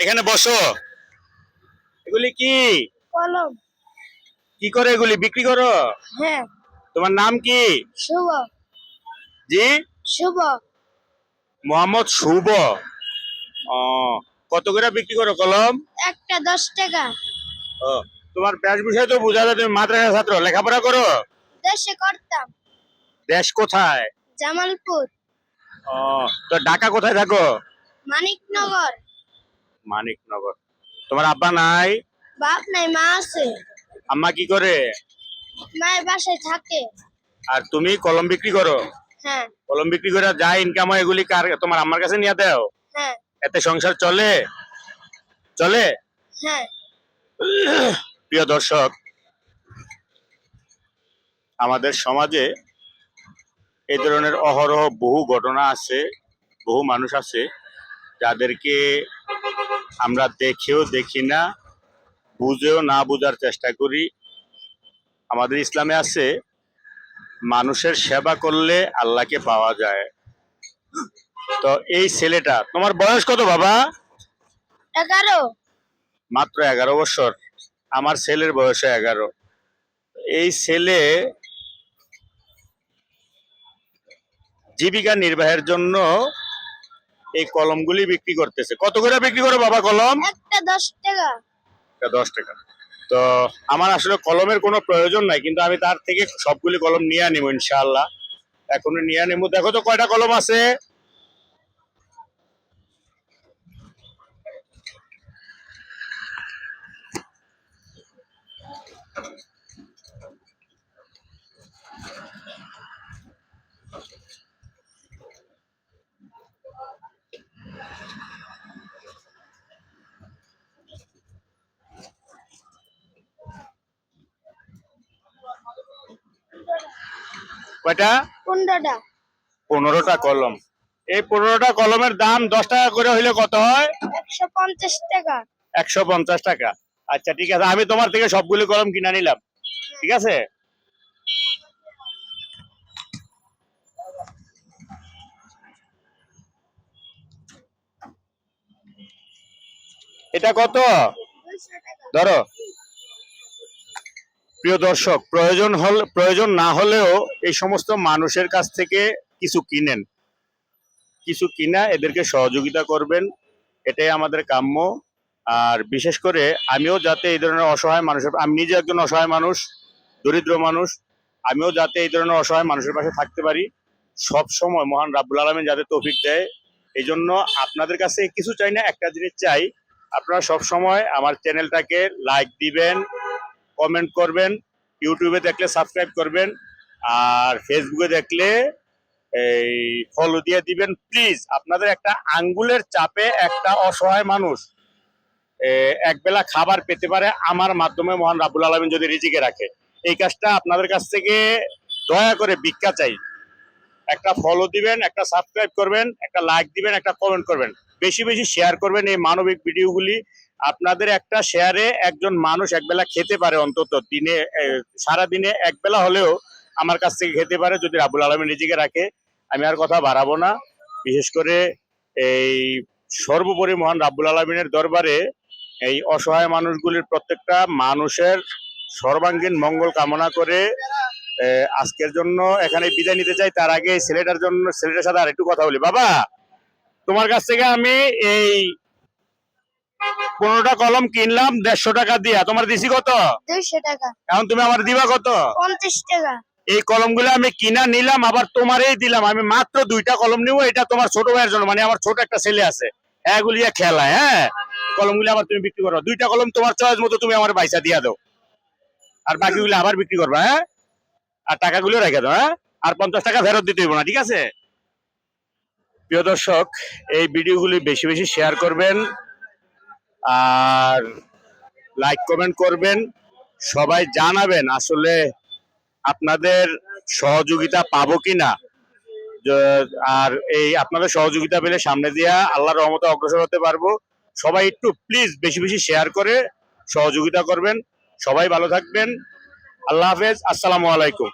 এখানে বসো। এগুলি কি? কলম। কি করে এগুলি বিক্রি করো? হ্যাঁ। তোমার নাম কি? শুভ। জি, শুভ। মোহাম্মদ শুভ। ও, কত করে বিক্রি করো কলম? একটা 10 টাকা। ও, তোমার বেশভূষায় তো বোঝা যায় তুমি মাদ্রাসা ছাত্র, লেখাপড়া করো। দেশে করতাম। দেশ কোথায়? জামালপুর। ও, তো ঢাকা কোথায় থাকো? মানিকনগর। মানিকনগর। তোমার আব্বা নাই? বাপ নাই, মা আছে। আম্মা কি করে? মায়ের বাসায় থাকে। আর তুমি কলম বিক্রি করো? হ্যাঁ। কলম বিক্রি করে যা ইনকাম হয় এগুলি কার, তোমার আম্মার কাছে নিয়ে দাও? হ্যাঁ। এতে সংসার চলে? চলে? হ্যাঁ। প্রিয় দর্শক, আমাদের সমাজে এই ধরনের অহরহ বহু ঘটনা আছে, বহু মানুষ আছে যাদেরকে আমরা দেখেও দেখি না, বুঝেও না বুঝার চেষ্টা করি। আমাদের ইসলামে আছে মানুষের সেবা করলে আল্লাহকে পাওয়া যায়। তো এই ছেলেটা, তোমার বয়স কত বাবা? 11। মাত্র 11 বছর। আমার ছেলের বয়স 11। এই ছেলে জীবিকা নির্বাহের জন্য এই কলমগুলি বিক্রি করতেছে। কত করে বিক্রি করো বাবা কলম? একটা 10 টাকা। 10 টাকা। তো আমার আসলে কলমের কোনো প্রয়োজন নাই, কিন্তু আমি তার থেকে সবগুলি কলম নিয়ে আনিব ইনশাআল্লাহ। এখনই নিয়ে আনিব। দেখো তো কয়টা কলম আছে। কয়টা? 15টা। 15টা কলম। এই 15টা কলমের দাম 10 টাকা করে হইলে কত হয়? 150 টাকা। 150 টাকা। আচ্ছা ঠিক আছে, আমি তোমার থেকে সবগুলি কলম কিনে নিলাম। ঠিক আছে। এটা কত? 200 টাকা। ধরো। প্রিয় দর্শক, প্রয়োজন না হলেও এই সমস্ত মানুষের কাছ থেকে কিছু কিনেন, কিছু কিনা এদেরকে সহযোগিতা করবেন, এটাই আমাদের কাম্য। আর বিশেষ করে আমিও যাতে এই ধরনের অসহায় মানুষের, আমি নিজে একজন অসহায় মানুষ, দরিদ্র মানুষ, আমিও যাতে এই ধরনের অসহায় মানুষের পাশে থাকতে পারি, সব সময় মহান রাব্বুল আলামিন যাতে তৌফিক দেয়, এই জন্য আপনাদের কাছে কিছু চাই না, একটা জিনিস চাই, আপনারা সব সময় আমার চ্যানেলটাকে লাইক দিবেন, কমেন্ট করবেন, ইউটিউবে দেখলে সাবস্ক্রাইব করবেন, আর ফেসবুকে দেখলে এই ফলো দিয়ে দিবেন প্লিজ। আপনাদের একটা আঙ্গুলের চাপে একটা অসহায় মানুষ একবেলা খাবার পেতে পারে আমার মাধ্যমে, মহান রাব্বুল আলামিন যদি রিজিকে রাখে। এই কাজটা আপনাদের কাছ থেকে দয়া করে ভিক্ষা চাই। একটা ফলো দিবেন, একটা সাবস্ক্রাইব করবেন, একটা লাইক দিবেন, একটা কমেন্ট করবেন, বেশি বেশি শেয়ার করবেন এই মানবিক ভিডিওগুলি। আপনাদের একটা শেয়ারে একজন মানুষ একবেলা খেতে পারে, অন্তত দিনে, সারা দিনে একবেলা হলেও আমার কাছ থেকে খেতে পারে যদি রাব্বুল আলামিন রিজিকে রাখে। আমি আর কথা বাড়াবো না। বিশেষ করে এই সর্বোপরি মহান রাব্বুল আলামিনের দরবারে এই অসহায় মানুষগুলির প্রত্যেকটা মানুষের সর্বাঙ্গীন মঙ্গল কামনা করে আজকের জন্য এখানে বিদায় নিতে চাই। তার আগে ছেলেটার জন্য, ছেলেটার সাথে আর একটু কথা বলি। বাবা, তোমার কাছ থেকে আমি এই 15টা কলম কিনলাম 150 টাকা দিয়া, তোমার দিছি কত? 200 টাকা। এখন তুমি আমার দিবা কত? 50 টাকা। এই কলমগুলো আমি কিনা নিলাম, আবার তোমারই দিলাম। আমি মাত্র 2টা কলম নিব, এটা তোমার ছোট ভাইয়ের জন্য, মানে আমার ছোট একটা ছেলে আছে, এগুলিয়া খেলায়। হ্যাঁ, কলমগুলো আবার তুমি বিক্রি করো। 2টা কলম তোমার চয়েস মতো তুমি আমার পয়সা দিয়া দাও, আর বাকিগুলো আবার বিক্রি করবা। হ্যাঁ, আর টাকাগুলো রেখে দাও। হ্যাঁ, আর 50 টাকা ফেরত দিতে হইব না, ঠিক আছে? প্রিয় দর্শক, এই ভিডিওগুলি বেশি বেশি শেয়ার করবেন, আর লাইক কমেন্ট করবেন, সবাই জানাবেন আসলে আপনাদের সহযোগিতা পাবো কিনা। আর এই আপনাদের সহযোগিতা পেলে সামনে দিয়া আল্লাহর রহমতে অগ্রসর হতে পারবো। সবাই একটু প্লিজ বেশি বেশি শেয়ার করে সহযোগিতা করবেন। সবাই ভালো থাকবেন। আল্লাহ হাফেজ। আসসালামু আলাইকুম।